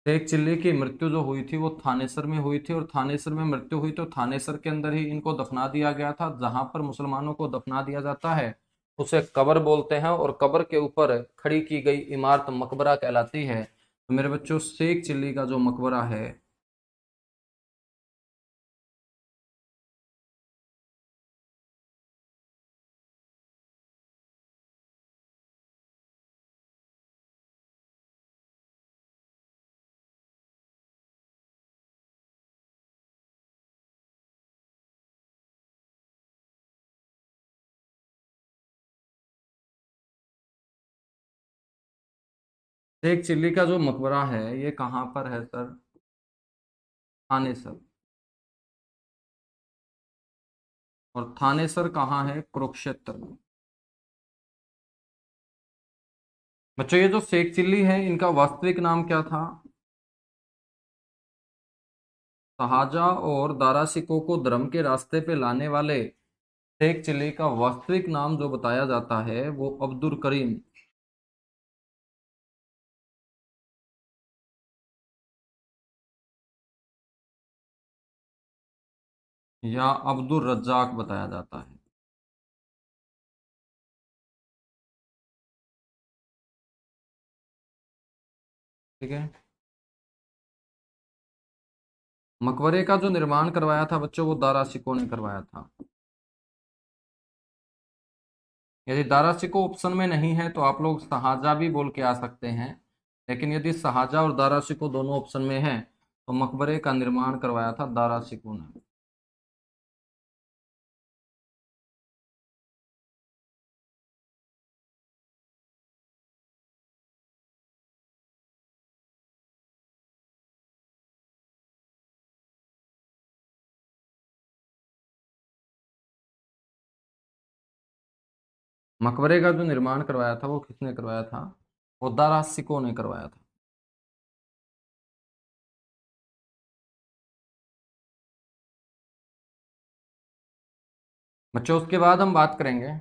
शेख चिल्ली की मृत्यु जो हुई थी वो थानेसर में हुई थी, और थानेसर में मृत्यु हुई तो थानेसर के अंदर ही इनको दफना दिया गया था। जहां पर मुसलमानों को दफना दिया जाता है उसे कब्र बोलते हैं, और कब्र के ऊपर खड़ी की गई इमारत मकबरा कहलाती है। तो मेरे बच्चों शेख चिल्ली का जो मकबरा है शेख चिल्ली का जो मकबरा है ये कहाँ पर है सर? थानेसर। और थानेसर कहाँ है? कुरुक्षेत्र में। बच्चों ये जो शेख चिल्ली है इनका वास्तविक नाम क्या था? शाहजहां और दारा सिकों को धर्म के रास्ते पे लाने वाले शेख चिल्ली का वास्तविक नाम जो बताया जाता है वो अब्दुल करीम या अब्दुल रज्जाक बताया जाता है। ठीक है। मकबरे का जो निर्माण करवाया था बच्चों वो दारा सिकों ने करवाया था। यदि दारा सिकों ऑप्शन में नहीं है तो आप लोग शाहजहां भी बोल के आ सकते हैं, लेकिन यदि शाहजहां और दारा सिकों दोनों ऑप्शन में है तो मकबरे का निर्माण करवाया था दारा सिकों ने। मकबरे का जो निर्माण करवाया था वो किसने करवाया था? वो दारा सिकों ने करवाया था। बच्चों उसके बाद हम बात करेंगे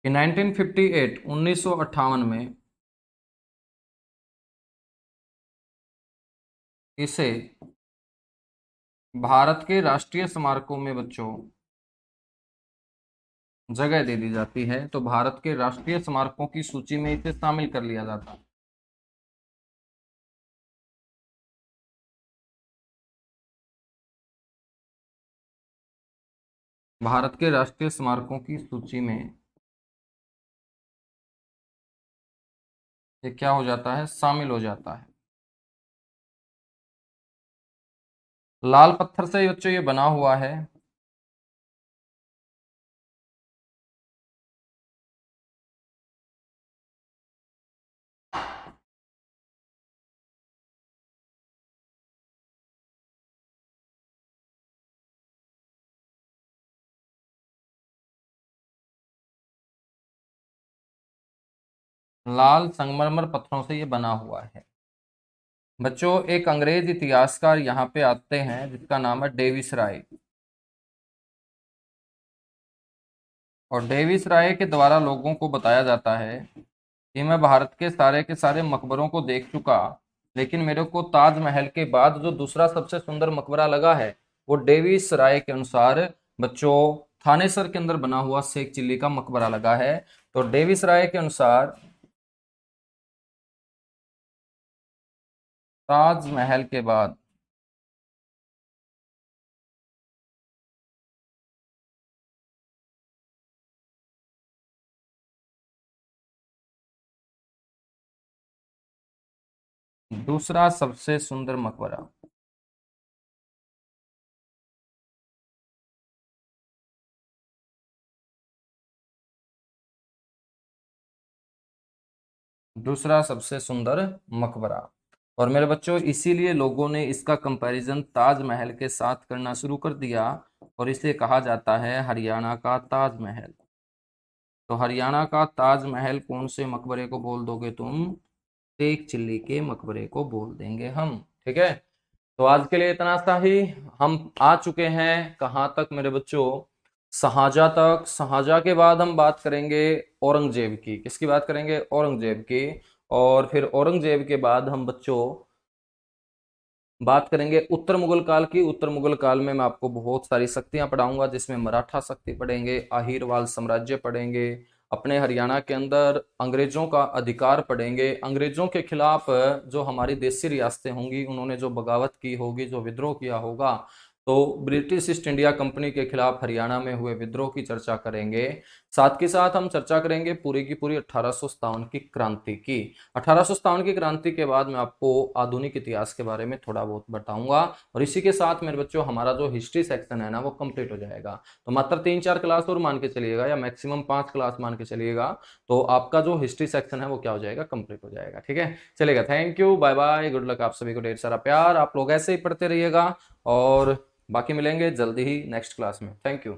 कि 1958 1958 में इसे भारत के राष्ट्रीय स्मारकों में बच्चों जगह दे दी जाती है, तो भारत के राष्ट्रीय स्मारकों की सूची में इसे शामिल कर लिया जाता है। भारत के राष्ट्रीय स्मारकों की सूची में ये क्या हो जाता है? शामिल हो जाता है। लाल पत्थर से बच्चों ये बना हुआ है। लाल संगमरमर पत्थरों से ये बना हुआ है। बच्चों एक अंग्रेज इतिहासकार यहाँ पे आते हैं जिसका नाम है डेविस राय, और डेविस राय के द्वारा लोगों को बताया जाता है कि मैं भारत के सारे मकबरों को देख चुका, लेकिन मेरे को ताजमहल के बाद जो दूसरा सबसे सुंदर मकबरा लगा है वो डेविस राय के अनुसार बच्चों थानेसर के अंदर बना हुआ शेख चिल्ली का मकबरा लगा है। तो डेविस राय के अनुसार ताजमहल के बाद दूसरा सबसे सुंदर मकबरा। दूसरा सबसे सुंदर मकबरा। और मेरे बच्चों इसीलिए लोगों ने इसका कंपैरिजन ताजमहल के साथ करना शुरू कर दिया, और इसे कहा जाता है हरियाणा का ताजमहल। तो हरियाणा का ताजमहल कौन से मकबरे को बोल दोगे तुम? शेख चिल्ली के मकबरे को बोल देंगे हम। ठीक है। तो आज के लिए इतना सा ही। हम आ चुके हैं कहाँ तक मेरे बच्चों? शाहजहां तक। शाहजहां के बाद हम बात करेंगे औरंगजेब की। किसकी बात करेंगे? औरंगजेब की। और फिर औरंगजेब के बाद हम बच्चों बात करेंगे उत्तर मुगल काल की। उत्तर मुगल काल में मैं आपको बहुत सारी शक्तियां पढ़ाऊंगा, जिसमें मराठा शक्ति पढ़ेंगे, अहीरवाल साम्राज्य पढ़ेंगे, अपने हरियाणा के अंदर अंग्रेजों का अधिकार पढ़ेंगे, अंग्रेजों के खिलाफ जो हमारी देसी रियासतें होंगी उन्होंने जो बगावत की होगी, जो विद्रोह किया होगा, तो ब्रिटिश ईस्ट इंडिया कंपनी के खिलाफ हरियाणा में हुए विद्रोह की चर्चा करेंगे। साथ के साथ हम चर्चा करेंगे पूरी की पूरी 1857 की क्रांति की। 1857 की क्रांति के बाद मैं आपको आधुनिक इतिहास के बारे में थोड़ा बहुत बताऊंगा, और इसी के साथ मेरे बच्चों हमारा जो हिस्ट्री सेक्शन है ना वो कंप्लीट हो जाएगा। तो मात्र 3-4 क्लास और मान के चलिएगा, या मैक्सिमम 5 क्लास मान के चलिएगा, तो आपका जो हिस्ट्री सेक्शन है वो क्या हो जाएगा, कंप्लीट हो जाएगा। ठीक है, चलेगा। Thank you, bye bye, good luck. आप सभी को ढेर सारा प्यार। आप लोग ऐसे ही पढ़ते रहिएगा, और बाकी मिलेंगे जल्दी ही नेक्स्ट क्लास में। Thank you.